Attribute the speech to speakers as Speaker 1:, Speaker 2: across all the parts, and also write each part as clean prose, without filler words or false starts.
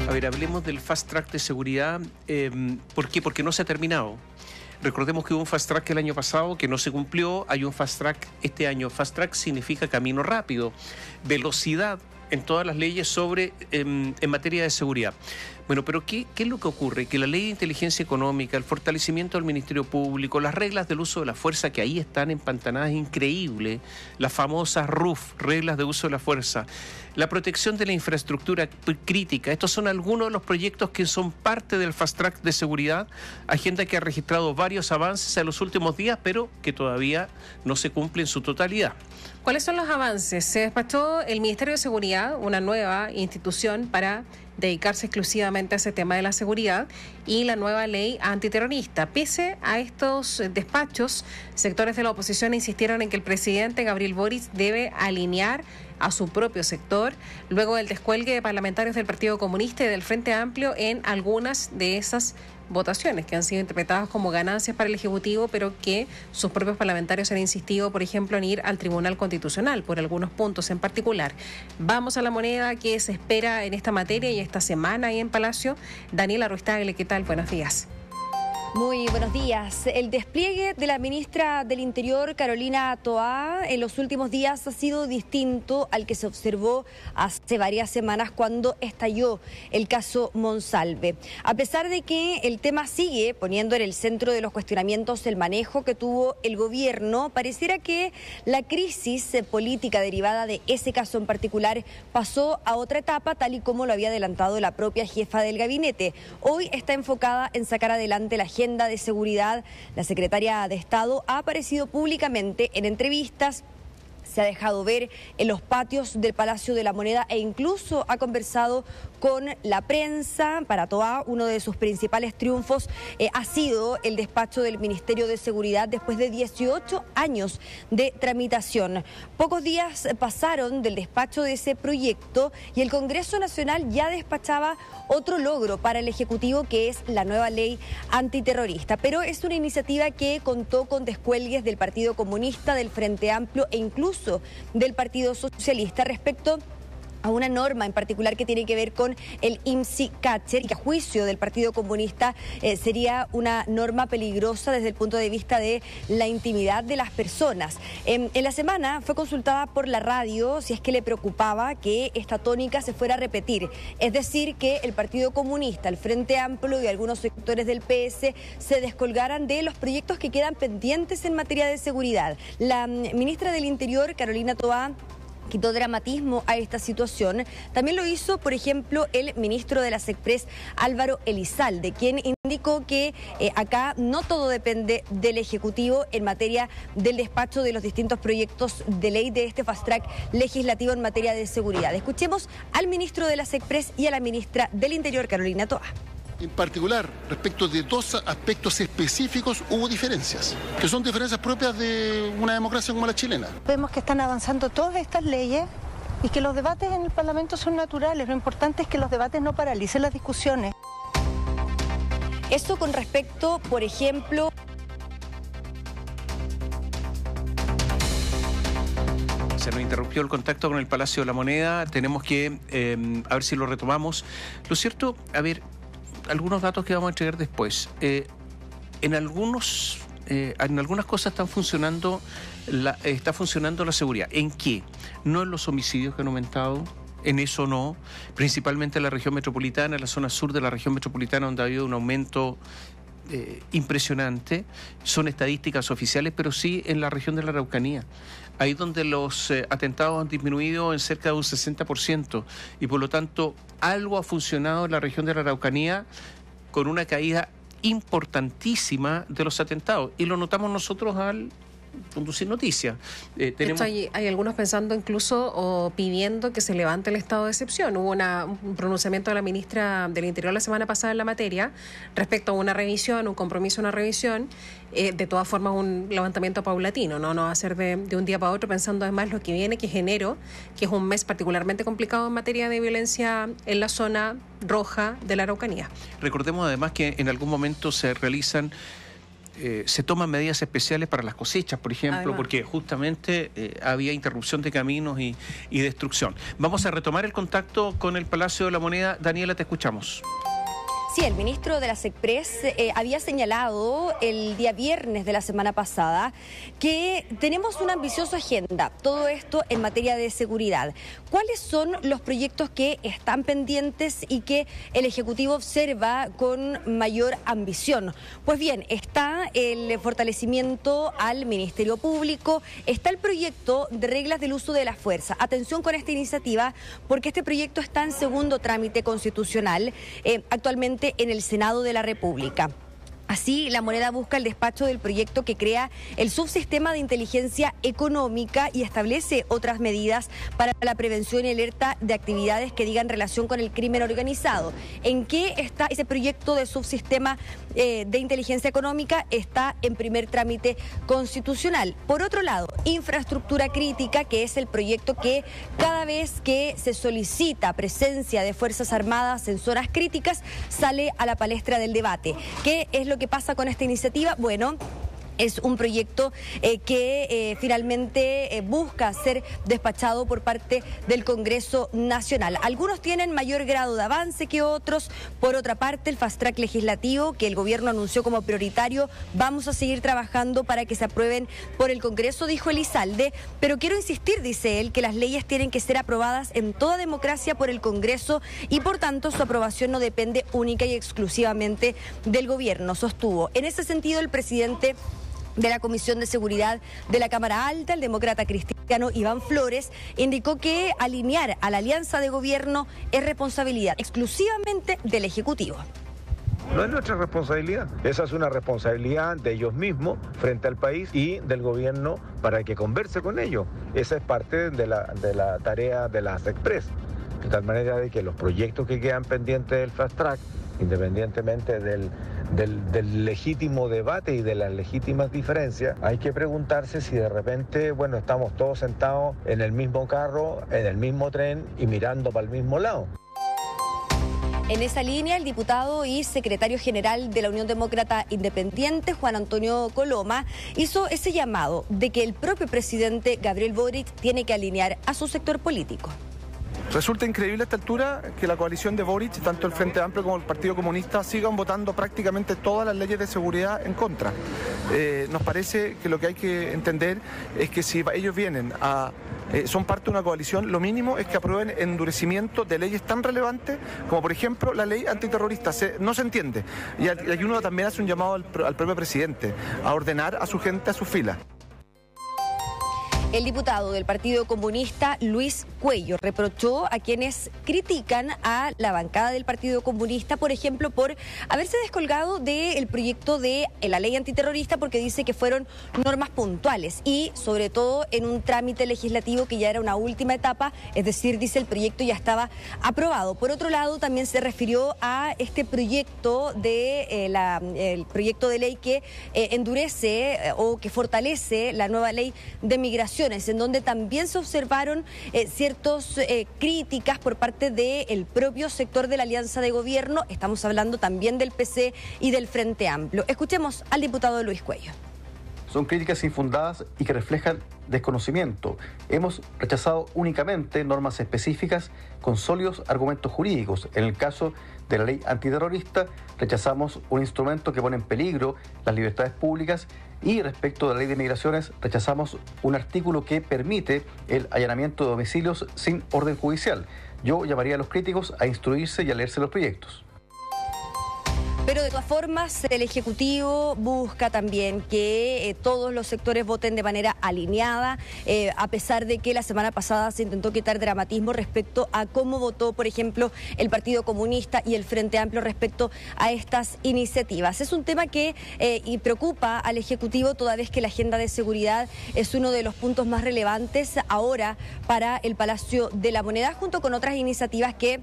Speaker 1: A ver, hablemos del fast track de seguridad. ¿Por qué? Porque no se ha terminado. Recordemos que hubo un fast track el año pasado que no se cumplió, hay un fast track este año. Fast track significa camino rápido, velocidad en todas las leyes en materia de seguridad. Bueno, pero ¿qué es lo que ocurre? Que la ley de inteligencia económica, el fortalecimiento del Ministerio Público, las reglas del uso de la fuerza que ahí están empantanadas, increíble, las famosas RUF, reglas de uso de la fuerza, la protección de la infraestructura crítica, estos son algunos de los proyectos que son parte del fast track de seguridad, agenda que ha registrado varios avances en los últimos días, pero que todavía no se cumple en su totalidad.
Speaker 2: ¿Cuáles son los avances? Se despachó el Ministerio de Seguridad, una nueva institución para dedicarse exclusivamente a ese tema de la seguridad, y la nueva ley antiterrorista. Pese a estos despachos, sectores de la oposición insistieron en que el presidente Gabriel Boric debe alinear a su propio sector, luego del descuelgue de parlamentarios del Partido Comunista y del Frente Amplio en algunas de esas votaciones que han sido interpretadas como ganancias para el Ejecutivo, pero que sus propios parlamentarios han insistido, por ejemplo, en ir al Tribunal Constitucional por algunos puntos en particular. Vamos a la moneda que se espera en esta materia y esta semana ahí en Palacio. Daniela Ruiz-Tagle, ¿qué tal? Buenos días.
Speaker 3: Muy buenos días. El despliegue de la ministra del Interior, Carolina Toá, en los últimos días ha sido distinto al que se observó hace varias semanas cuando estalló el caso Monsalve. A pesar de que el tema sigue poniendo en el centro de los cuestionamientos el manejo que tuvo el gobierno, pareciera que la crisis política derivada de ese caso en particular pasó a otra etapa, tal y como lo había adelantado la propia jefa del gabinete. Hoy está enfocada en sacar adelante la agenda de seguridad. La secretaria de Estado ha aparecido públicamente en entrevistas, se ha dejado ver en los patios del Palacio de la Moneda e incluso ha conversado con la prensa. Para Toá, uno de sus principales triunfos ha sido el despacho del Ministerio de Seguridad después de 18 años de tramitación. Pocos días pasaron del despacho de ese proyecto y el Congreso Nacional ya despachaba otro logro para el Ejecutivo, que es la nueva ley antiterrorista. Pero es una iniciativa que contó con descuelgues del Partido Comunista, del Frente Amplio e incluso del Partido Socialista respecto a una norma en particular que tiene que ver con el IMSI-Catcher, y que a juicio del Partido Comunista sería una norma peligrosa desde el punto de vista de la intimidad de las personas. En la semana fue consultada por la radio si es que le preocupaba que esta tónica se fuera a repetir, es decir, que el Partido Comunista, el Frente Amplio y algunos sectores del PS se descolgaran de los proyectos que quedan pendientes en materia de seguridad. La ministra del Interior, Carolina Toá, quitó dramatismo a esta situación. También lo hizo, por ejemplo, el ministro de la SECPRES, Álvaro Elizalde, quien indicó que acá no todo depende del Ejecutivo en materia del despacho de los distintos proyectos de ley de este fast track legislativo en materia de seguridad. Escuchemos al ministro de la SECPRES y a la ministra del Interior, Carolina Toá.
Speaker 4: En particular, respecto de dos aspectos específicos, hubo diferencias, que son diferencias propias de una democracia como la chilena.
Speaker 5: Vemos que están avanzando todas estas leyes y que los debates en el Parlamento son naturales. Lo importante es que los debates no paralicen las discusiones.
Speaker 3: Eso con respecto, por ejemplo...
Speaker 1: Se nos interrumpió el contacto con el Palacio de la Moneda, tenemos que a ver si lo retomamos. Lo cierto, a ver, algunos datos que vamos a entregar después. En algunas cosas está funcionando la seguridad. ¿En qué? No en los homicidios que han aumentado, en eso no, principalmente en la región metropolitana, en la zona sur de la región metropolitana, donde ha habido un aumento impresionante. Son estadísticas oficiales, pero sí en la región de la Araucanía, ahí donde los atentados han disminuido en cerca de un 60%, y por lo tanto algo ha funcionado en la región de la Araucanía con una caída importantísima de los atentados, y lo notamos nosotros al conducir noticias.
Speaker 2: Tenemos... hay algunos pensando incluso o pidiendo que se levante el estado de excepción. Hubo un pronunciamiento de la ministra del Interior la semana pasada en la materia respecto a una revisión, un compromiso, una revisión. De todas formas, un levantamiento paulatino, no va a ser de un día para otro, pensando además lo que viene, que es enero, que es un mes particularmente complicado en materia de violencia en la zona roja de la Araucanía.
Speaker 1: Recordemos además que en algún momento se realizan se toman medidas especiales para las cosechas, por ejemplo,
Speaker 2: Además,
Speaker 1: porque justamente había interrupción de caminos y destrucción. Vamos a retomar el contacto con el Palacio de la Moneda. Daniela, te escuchamos.
Speaker 3: Sí, el ministro de la SECPRES había señalado el día viernes de la semana pasada que tenemos una ambiciosa agenda, todo esto en materia de seguridad. ¿Cuáles son los proyectos que están pendientes y que el Ejecutivo observa con mayor ambición? Pues bien, está el fortalecimiento al Ministerio Público, está el proyecto de reglas del uso de la fuerza. Atención con esta iniciativa porque este proyecto está en segundo trámite constitucional. Actualmente en el Senado de la República. Así, La Moneda busca el despacho del proyecto que crea el subsistema de inteligencia económica y establece otras medidas para la prevención y alerta de actividades que digan relación con el crimen organizado. ¿En qué está ese proyecto de subsistema de inteligencia económica? Está en primer trámite constitucional. Por otro lado, infraestructura crítica, que es el proyecto que cada vez que se solicita presencia de Fuerzas Armadas en zonas críticas, sale a la palestra del debate. ¿Qué es lo que pasa con esta iniciativa? Bueno, es un proyecto que finalmente busca ser despachado por parte del Congreso Nacional. Algunos tienen mayor grado de avance que otros. Por otra parte, el fast track legislativo que el gobierno anunció como prioritario, vamos a seguir trabajando para que se aprueben por el Congreso, dijo Elizalde. Pero quiero insistir, dice él, que las leyes tienen que ser aprobadas en toda democracia por el Congreso y por tanto su aprobación no depende única y exclusivamente del gobierno, sostuvo. En ese sentido, el presidente de la Comisión de Seguridad de la Cámara Alta, el demócrata cristiano Iván Flores, indicó que alinear a la alianza de gobierno es responsabilidad exclusivamente del Ejecutivo.
Speaker 6: No es nuestra responsabilidad, esa es una responsabilidad de ellos mismos frente al país y del gobierno para que converse con ellos. Esa es parte de la tarea de la SECPRES, de tal manera de que los proyectos que quedan pendientes del fast track, independientemente del legítimo debate y de las legítimas diferencias, hay que preguntarse si de repente, bueno, estamos todos sentados en el mismo carro, en el mismo tren y mirando para el mismo lado.
Speaker 3: En esa línea, el diputado y secretario general de la Unión Demócrata Independiente, Juan Antonio Coloma, hizo ese llamado de que el propio presidente Gabriel Boric tiene que alinear a su sector político.
Speaker 7: Resulta increíble a esta altura que la coalición de Boric, tanto el Frente Amplio como el Partido Comunista, sigan votando prácticamente todas las leyes de seguridad en contra. Nos parece que lo que hay que entender es que si ellos vienen son parte de una coalición, lo mínimo es que aprueben endurecimiento de leyes tan relevantes como, por ejemplo, la ley antiterrorista. No se entiende. Y uno también hace un llamado al propio presidente a ordenar a su gente a sus filas.
Speaker 3: El diputado del Partido Comunista, Luis Cuello, reprochó a quienes critican a la bancada del Partido Comunista, por ejemplo, por haberse descolgado del proyecto de la ley antiterrorista, porque dice que fueron normas puntuales y, sobre todo, en un trámite legislativo que ya era una última etapa, es decir, dice el proyecto ya estaba aprobado. Por otro lado, también se refirió a este proyecto de el proyecto de ley que endurece o que fortalece la nueva ley de migración, en donde también se observaron ciertas críticas por parte del propio sector de la alianza de gobierno. Estamos hablando también del PC y del Frente Amplio. Escuchemos al diputado Luis Cuello.
Speaker 8: Son críticas infundadas y que reflejan desconocimiento. Hemos rechazado únicamente normas específicas con sólidos argumentos jurídicos. En el caso de la ley antiterrorista, rechazamos un instrumento que pone en peligro las libertades públicas, y respecto de la ley de migraciones, rechazamos un artículo que permite el allanamiento de domicilios sin orden judicial. Yo llamaría a los críticos a instruirse y a leerse los proyectos.
Speaker 3: Pero de todas formas, el Ejecutivo busca también que todos los sectores voten de manera alineada, a pesar de que la semana pasada se intentó quitar dramatismo respecto a cómo votó, por ejemplo, el Partido Comunista y el Frente Amplio respecto a estas iniciativas. Es un tema que preocupa al Ejecutivo, toda vez que la agenda de seguridad es uno de los puntos más relevantes ahora para el Palacio de la Moneda, junto con otras iniciativas que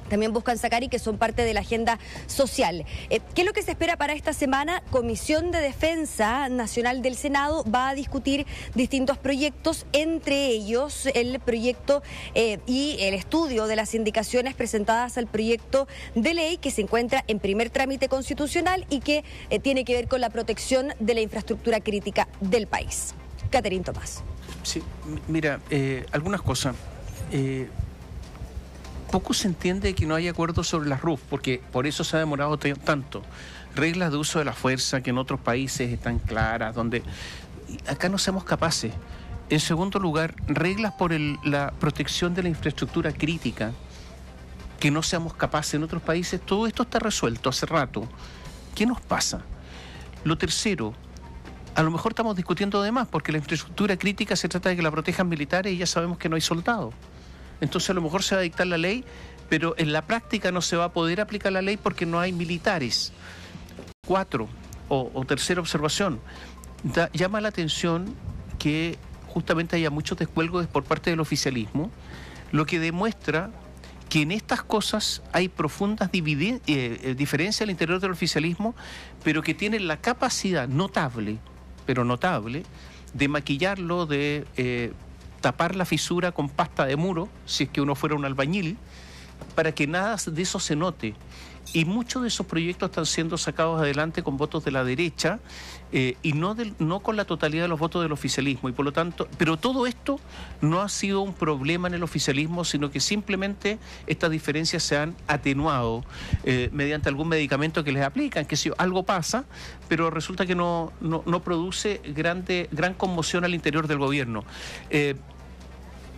Speaker 3: también buscan sacar y que son parte de la agenda social. ¿Qué es lo que se espera para esta semana? Comisión de Defensa Nacional del Senado va a discutir distintos proyectos, entre ellos el proyecto y el estudio de las indicaciones presentadas al proyecto de ley que se encuentra en primer trámite constitucional y que tiene que ver con la protección de la infraestructura crítica del país. Catherine Tomás.
Speaker 1: Sí, mira, algunas cosas. Poco se entiende que no hay acuerdo sobre las RUF, porque por eso se ha demorado tanto. Reglas de uso de la fuerza que en otros países están claras, donde acá no somos capaces. En segundo lugar, reglas por la protección de la infraestructura crítica, que no seamos capaces en otros países. Todo esto está resuelto hace rato. ¿Qué nos pasa? Lo tercero, a lo mejor estamos discutiendo de más, porque la infraestructura crítica se trata de que la protejan militares y ya sabemos que no hay soldados. Entonces a lo mejor se va a dictar la ley, pero en la práctica no se va a poder aplicar la ley porque no hay militares. 4, o tercera observación, llama la atención que justamente haya muchos descuelgos por parte del oficialismo, lo que demuestra que en estas cosas hay profundas diferencias al interior del oficialismo, pero que tienen la capacidad notable, pero notable, de maquillarlo, de tapar la fisura con pasta de muro, si es que uno fuera un albañil, para que nada de eso se note. Y muchos de esos proyectos están siendo sacados adelante con votos de la derecha y no con la totalidad de los votos del oficialismo. Y por lo tanto, pero todo esto no ha sido un problema en el oficialismo, sino que simplemente estas diferencias se han atenuado mediante algún medicamento que les aplican, que si algo pasa, pero resulta que no produce gran conmoción al interior del gobierno.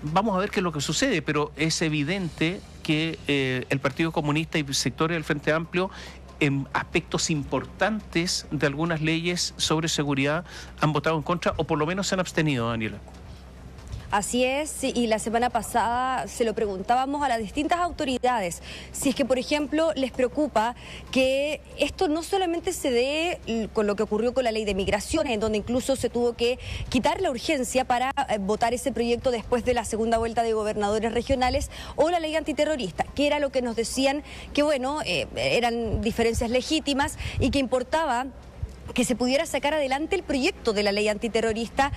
Speaker 1: Vamos a ver qué es lo que sucede, pero es evidente que el Partido Comunista y sectores del Frente Amplio, en aspectos importantes de algunas leyes sobre seguridad, han votado en contra o por lo menos se han abstenido, Daniela.
Speaker 3: Así es, y la semana pasada se lo preguntábamos a las distintas autoridades, si es que, por ejemplo, les preocupa que esto no solamente se dé con lo que ocurrió con la ley de migraciones, en donde incluso se tuvo que quitar la urgencia para votar ese proyecto después de la segunda vuelta de gobernadores regionales, o la ley antiterrorista, que era lo que nos decían que, bueno, eran diferencias legítimas y que importaba que se pudiera sacar adelante el proyecto de la ley antiterrorista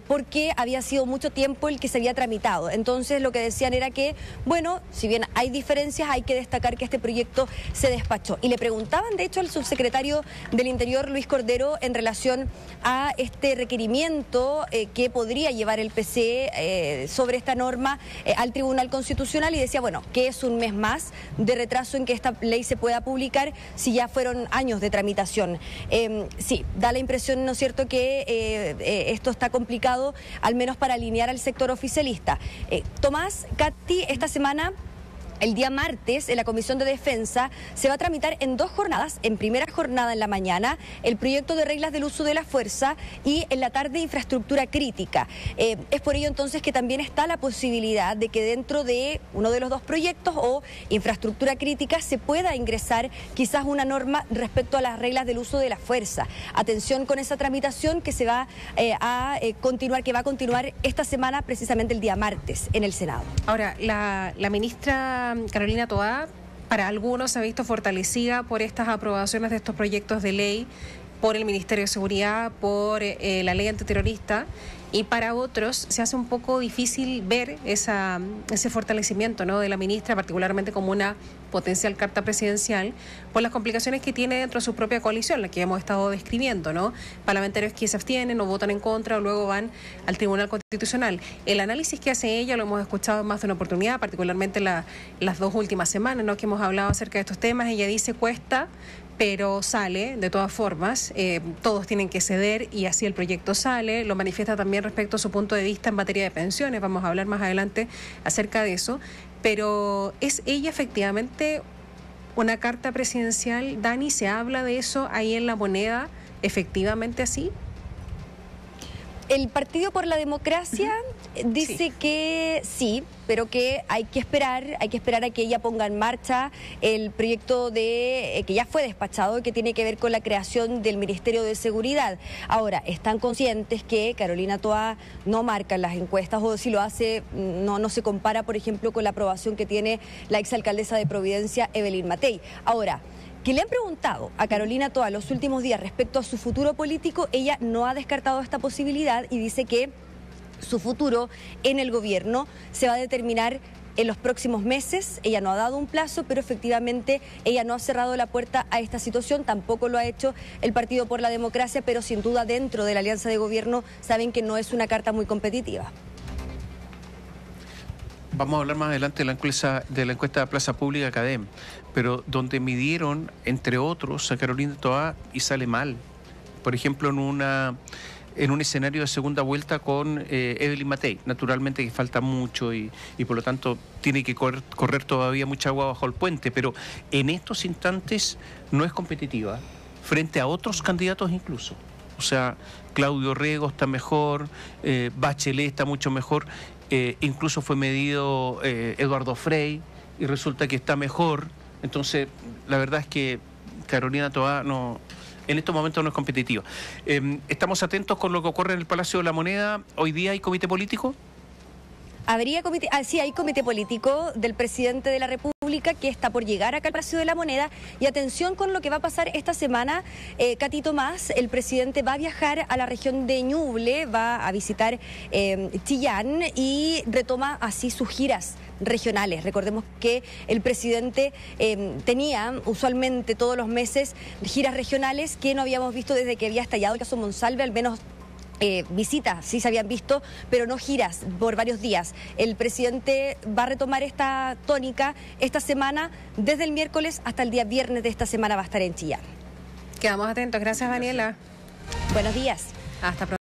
Speaker 3: porque había sido mucho tiempo el que se había tramitado. Entonces lo que decían era que, bueno, si bien hay diferencias, hay que destacar que este proyecto se despachó. Y le preguntaban, de hecho, al subsecretario del Interior, Luis Cordero, en relación a este requerimiento que podría llevar el PCE sobre esta norma al Tribunal Constitucional, y decía, bueno, que es un mes más de retraso en que esta ley se pueda publicar si ya fueron años de tramitación. Sí, da la impresión, ¿no es cierto?, que esto está complicado, al menos para alinear al sector oficialista. Tomás, Katy, esta semana, el día martes, en la Comisión de Defensa, se va a tramitar en 2 jornadas. En primera jornada, en la mañana, el proyecto de reglas del uso de la fuerza, y en la tarde, infraestructura crítica. Es por ello entonces que también está la posibilidad de que dentro de uno de los 2 proyectos, o infraestructura crítica, se pueda ingresar quizás una norma respecto a las reglas del uso de la fuerza. Atención con esa tramitación que se va a continuar esta semana, precisamente el día martes, en el Senado.
Speaker 2: Ahora, la ministra Carolina Toá, para algunos se ha visto fortalecida por estas aprobaciones de estos proyectos de ley, por el Ministerio de Seguridad, por la ley antiterrorista, y para otros se hace un poco difícil ver ese fortalecimiento, ¿no?, de la ministra, particularmente como una potencial carta presidencial, por las complicaciones que tiene dentro de su propia coalición, la que hemos estado describiendo, ¿no? Parlamentarios que se abstienen o votan en contra o luego van al Tribunal Constitucional. El análisis que hace ella lo hemos escuchado en más de una oportunidad, particularmente las 2 últimas semanas, ¿no?, que hemos hablado acerca de estos temas. Ella dice cuesta, pero sale de todas formas, todos tienen que ceder y así el proyecto sale. Lo manifiesta también respecto a su punto de vista en materia de pensiones, vamos a hablar más adelante acerca de eso, pero ¿es ella efectivamente una carta presidencial, Dani? ¿Se habla de eso ahí en La Moneda, efectivamente así?
Speaker 3: El Partido por la Democracia dice que sí, pero que hay que esperar a que ella ponga en marcha el proyecto que ya fue despachado, que tiene que ver con la creación del Ministerio de Seguridad. Ahora, están conscientes que Carolina Toá no marca en las encuestas, o si lo hace, no se compara, por ejemplo, con la aprobación que tiene la exalcaldesa de Providencia, Evelyn Matei. Ahora, que le han preguntado a Carolina Toá los últimos días respecto a su futuro político, ella no ha descartado esta posibilidad y dice que su futuro en el gobierno se va a determinar en los próximos meses. Ella no ha dado un plazo, pero efectivamente ella no ha cerrado la puerta a esta situación, tampoco lo ha hecho el Partido por la Democracia, pero sin duda dentro de la alianza de gobierno saben que no es una carta muy competitiva.
Speaker 1: Vamos a hablar más adelante de la encuesta de Plaza Pública Academ, pero donde midieron, entre otros, a Carolina Toá y sale mal. Por ejemplo, en un escenario de segunda vuelta con Evelyn Matei. Naturalmente que falta mucho y por lo tanto tiene que correr todavía mucha agua bajo el puente, pero en estos instantes no es competitiva frente a otros candidatos incluso. O sea, Claudio Rego está mejor, Bachelet está mucho mejor, incluso fue medido Eduardo Frei y resulta que está mejor. Entonces, la verdad es que Carolina Toá en estos momentos no es competitiva. Estamos atentos con lo que ocurre en el Palacio de la Moneda. ¿Hoy día hay comité político?
Speaker 3: Sí, hay comité político del presidente de la República que está por llegar acá al Palacio de la Moneda. Y atención con lo que va a pasar esta semana. Katy Tomás, el presidente, va a viajar a la región de Ñuble, va a visitar Chillán y retoma así sus giras regionales. Recordemos que el presidente tenía usualmente todos los meses giras regionales que no habíamos visto desde que había estallado el caso Monsalve, al menos. Visitas, sí se habían visto, pero no giras por varios días. El presidente va a retomar esta tónica esta semana, desde el miércoles hasta el día viernes de esta semana va a estar en Chillán.
Speaker 2: Quedamos atentos. Gracias, Daniela.
Speaker 3: Buenos días.
Speaker 2: Hasta pronto.